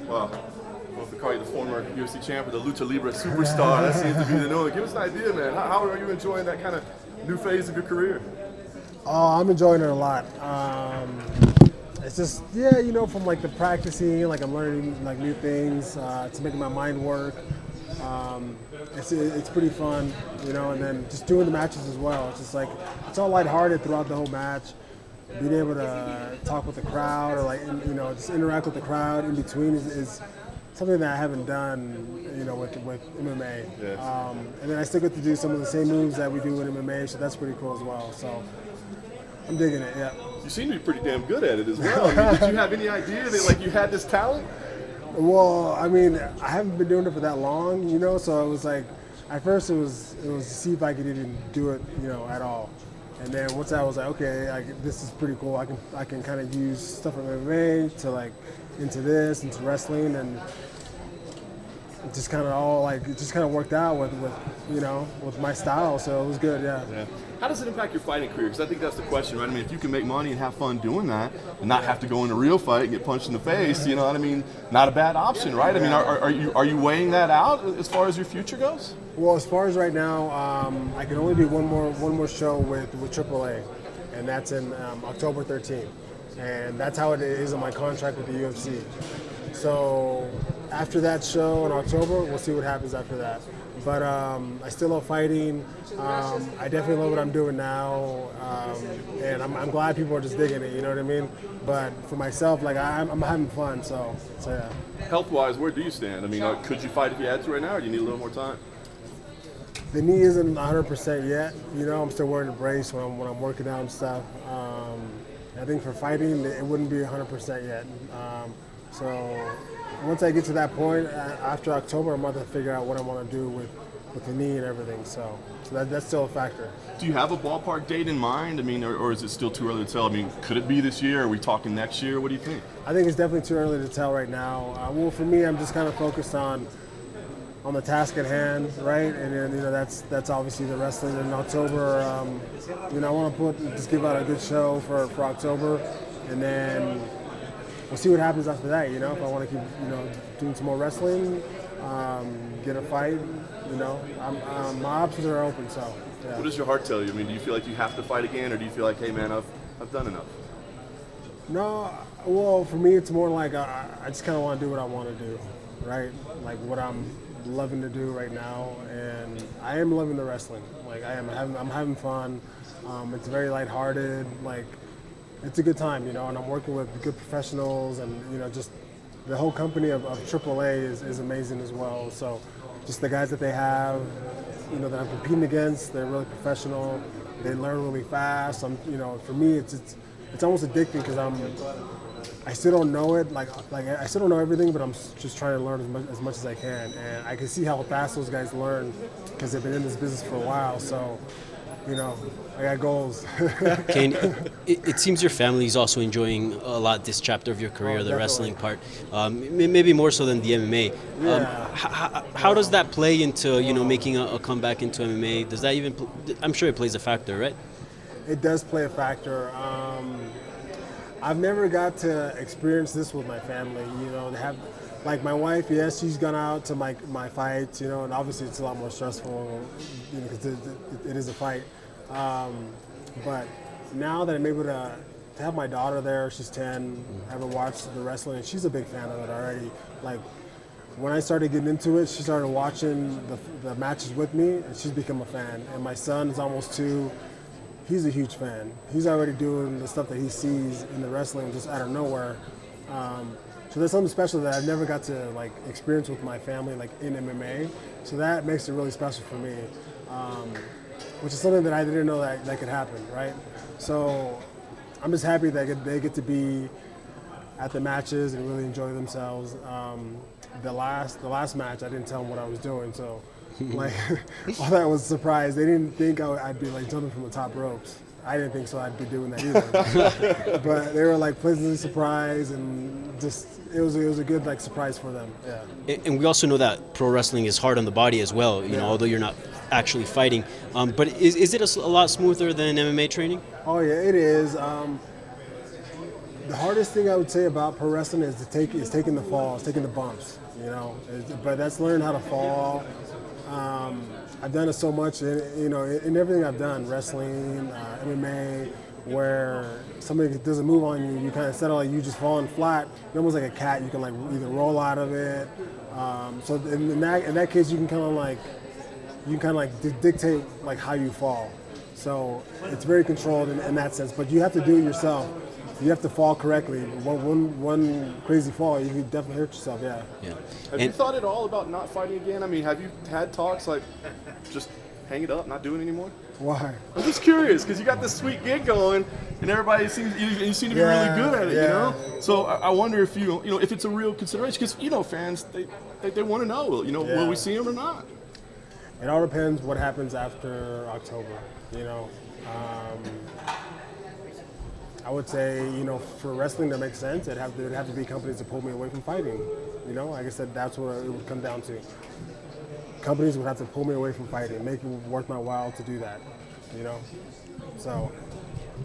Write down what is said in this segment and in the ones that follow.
Well, if we call you the former UFC champ or the Lucha Libre superstar, that seems to be the norm. Give us an idea, man. How are you enjoying that kind of new phase of your career? Oh, I'm enjoying it a lot. It's just, yeah, from like the practicing, like I'm learning like new things. It's making my mind work. It's pretty fun, and then just doing the matches as well. It's just like, it's all lighthearted throughout the whole match. Being able to talk with the crowd or just interact with the crowd in between is something that I haven't done, with MMA. Yes. And then I still get to do some of the same moves that we do in MMA, so that's pretty cool as well. So I'm digging it, yeah. You seem to be pretty damn good at it as well. I mean, did you have any idea that you had this talent? Well, I mean, I haven't been doing it for that long, so it was like, at first it was to see if I could even do it, at all. And then once I was like, okay, this is pretty cool. I can kind of use stuff from MMA to into this, into wrestling, and it just kind of worked out with my style. So it was good, yeah. How does it impact your fighting career? Because I think that's the question, right? I mean, if you can make money and have fun doing that, and not have to go in a real fight and get punched in the face, you know what I mean? Not a bad option, right? I mean, are you weighing that out as far as your future goes? Well, as far as right now, I can only do one more show with AAA, and that's in October 13th, and that's how it is on my contract with the UFC. So after that show in October, we'll see what happens after that. But I still love fighting. I definitely love what I'm doing now, and I'm glad people are just digging it. You know what I mean? But for myself, I'm having fun. So yeah. Health-wise, where do you stand? I mean, could you fight if you had to right now, or do you need a little more time? The knee isn't 100% yet. I'm still wearing a brace when I'm working out and stuff. I think for fighting, it wouldn't be 100% yet. So once I get to that point, after October, I'm about to figure out what I want to do with the knee and everything. So that's still a factor. Do you have a ballpark date in mind? I mean, or is it still too early to tell? I mean, could it be this year? Are we talking next year? What do you think? I think it's definitely too early to tell right now. Well, for me, I'm just kind of focused on the task at hand, right? And then that's obviously the wrestling in October. I want to just give out a good show for October, and then we'll see what happens after that. If I want to keep doing some more wrestling, get a fight, my options are open. So yeah. What does your heart tell you? I mean, do you feel like you have to fight again, or do you feel like, hey man, I've done enough? No, well, for me, it's more like I just kind of want to do what I want to do, right? Like what I'm loving to do right now, and I am loving the wrestling. I'm having fun. It's very lighthearted. It's a good time, and I'm working with good professionals, and just the whole company of AAA is amazing as well. So just the guys that they have, that I'm competing against, they're really professional. They learn really fast. For me, it's almost addicting because I still don't know it, I still don't know everything, but I'm just trying to learn as much as I can. And I can see how fast those guys learn because they've been in this business for a while. So, I got goals. Cain, it seems your family is also enjoying a lot this chapter of your career, the definitely. wrestling part, maybe more so than the MMA. How does that play into, making a comeback into MMA? Does that even, I'm sure it plays a factor, right? It does play a factor. I've never got to experience this with my family, to have, my wife, yes, she's gone out to my fights, and obviously it's a lot more stressful, because it is a fight. But now that I'm able to have my daughter there, she's 10, have her watch the wrestling, and she's a big fan of it already. When I started getting into it, she started watching the matches with me, and she's become a fan. And my son is almost 2. He's a huge fan. He's already doing the stuff that he sees in the wrestling just out of nowhere. So there's something special that I've never got to experience with my family in MMA. So that makes it really special for me, which is something that I didn't know that could happen, right? So I'm just happy that they get to be at the matches and really enjoy themselves. The last match, I didn't tell them what I was doing, so. All that was a surprise. They didn't think I'd be jumping from the top ropes. I didn't think so I'd be doing that either. But they were pleasantly surprised, and just it was a good surprise for them. Yeah. And we also know that pro wrestling is hard on the body as well. Although you're not actually fighting. But is it a lot smoother than MMA training? Oh yeah, it is. The hardest thing I would say about pro wrestling is taking the falls, taking the bumps. You know, but that's learning how to fall. I've done it so much, in everything I've done, wrestling, MMA, where somebody doesn't move on you, you kind of instead of like you just falling flat, you're almost like a cat. You can like either roll out of it. So in that case, you can kind of like dictate like how you fall. So it's very controlled in that sense, but you have to do it yourself. You have to fall correctly. One crazy fall, you could definitely hurt yourself. Yeah. Have you thought at all about not fighting again? I mean, have you had talks like just hang it up, not doing it anymore? Why? I'm just curious because you got this sweet gig going, and everybody seems you seem to be really good at it. You know. So I wonder if if it's a real consideration because fans they want to know. Will we see him or not? It all depends what happens after October. I would say, for wrestling to make sense, there'd have to be companies to pull me away from fighting. Like I said, that's what it would come down to. Companies would have to pull me away from fighting, make it worth my while to do that. So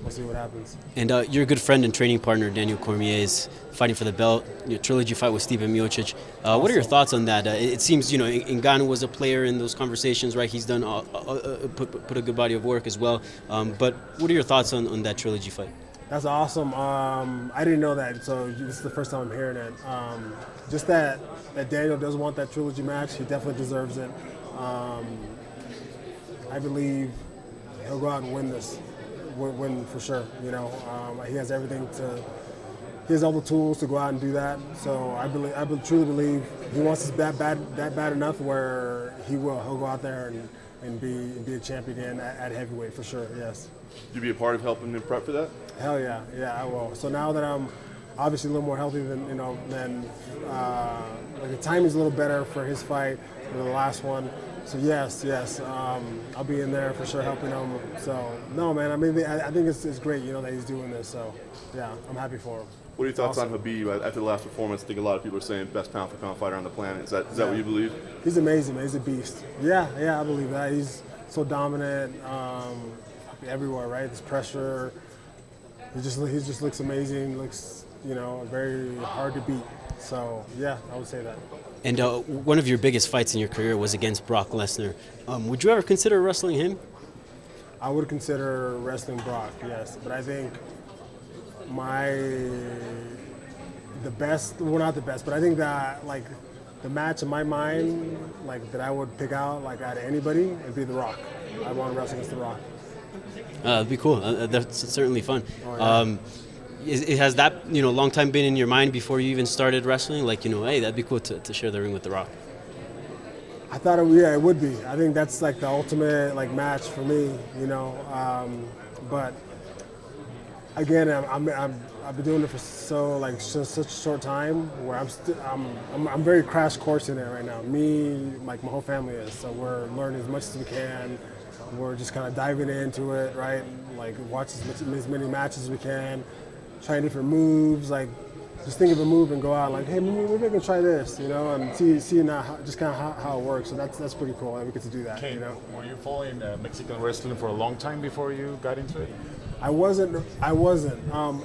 we'll see what happens. And your good friend and training partner, Daniel Cormier, is fighting for the belt. Your trilogy fight with Stipe Miocic. What are your thoughts on that? It seems, Ngannou was a player in those conversations, right? He's done put a good body of work as well. But what are your thoughts on that trilogy fight? That's awesome. I didn't know that, so this is the first time I'm hearing it. Just that Daniel does want that trilogy match. He definitely deserves it. I believe he'll go out and win this, win for sure. He has everything he has all the tools to go out and do that. So I truly believe he wants this that bad enough where he'll go out there and be a champion again at heavyweight for sure. Yes. You be a part of helping him prep for that? Hell yeah, I will. So now that I'm obviously a little more healthy than like the timing's a little better for his fight than the last one. So yes, I'll be in there for sure helping him. So no, man, I mean I think it's great, that he's doing this. So yeah, I'm happy for him. What are your thoughts on Khabib after the last performance? I think a lot of people are saying best pound for pound fighter on the planet. Is that what you believe? He's amazing, man. He's a beast. Yeah, I believe that. He's so dominant everywhere, right? This pressure. He just looks amazing. Looks, very hard to beat. So yeah, I would say that. And one of your biggest fights in your career was against Brock Lesnar. Would you ever consider wrestling him? I would consider wrestling Brock, yes. But I think not the best, but I think that like the match in my mind, like that I would pick out like out of anybody, would be The Rock. I want to wrestle against The Rock. That'd be cool. That's certainly fun. Oh, yeah. Has that long time been in your mind before you even started wrestling? Like hey, that'd be cool to share the ring with The Rock. I thought it would be. I think that's like the ultimate like match for me, But again, I've been doing it for such a short time where I'm very crash course in it right now. Me, like my whole family is. So we're learning as much as we can. We're just kind of diving into it, right? Like watch as many matches as we can, trying different moves, like just think of a move and go out like, hey, maybe I can try this, and see now just kind of how it works. So that's pretty cool that we get to do that. Cain, were you following Mexican wrestling for a long time before you got into it? I wasn't.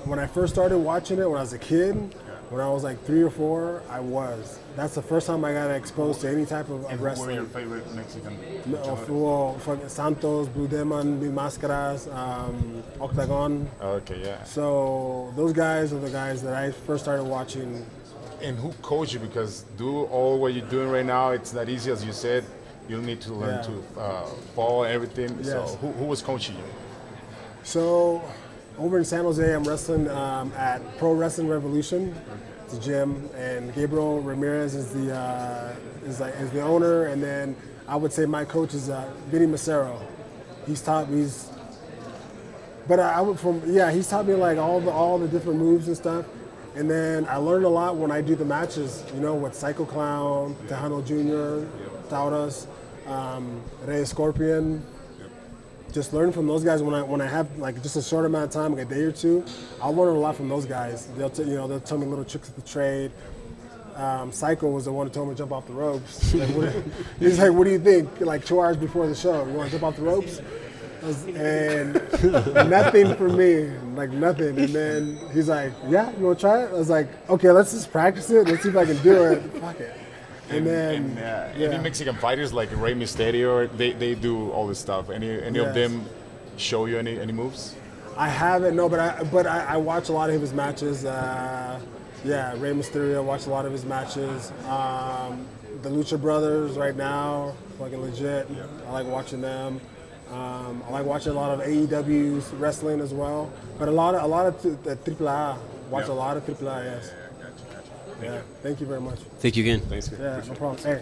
When I first started watching it when I was a kid, when I was like 3 or 4, I was. That's the first time I got exposed to any type of wrestling. Who were your favorite Mexican? Santos, Blue Demon, Big Máscaras, Octagon. Okay, yeah. So those guys are the guys that I first started watching. And who coached you? Because do all what you're doing right now, it's not easy as you said. You need to learn to fall and everything. Yes. So who was coaching you? So over in San Jose, I'm wrestling at Pro Wrestling Revolution. It's a gym, and Gabriel Ramirez is the owner, and then I would say my coach is Vinny Macero. He's taught me like all the different moves and stuff, and then I learned a lot when I do the matches. With Psycho Clown, Tejano Jr., Tauras, Rey Scorpion. Just learn from those guys when I have like just a short amount of time, like a day or two. I'll learn a lot from those guys. They'll tell me little tricks of the trade. Psycho was the one who told me to jump off the ropes. He's like, what do you think? Like 2 hours before the show, you want to jump off the ropes? And nothing for me, like nothing. And then he's like, "Yeah, you want to try it?" I was like, "Okay, let's just practice it. Let's see if I can do it. Fuck it." And then any Mexican fighters like Rey Mysterio, they do all this stuff. Any of them show you any moves? I haven't, no, but I watch a lot of his matches. Rey Mysterio, watch a lot of his matches. The Lucha brothers right now, fucking legit. Yeah. I like watching them. I like watching a lot of AEW's wrestling as well. But a lot of the AAA. Watch a lot of AAA. Yes. Gotcha. Yeah. Thank you very much. Thank you again. Thanks. Yeah, no problem. Hey.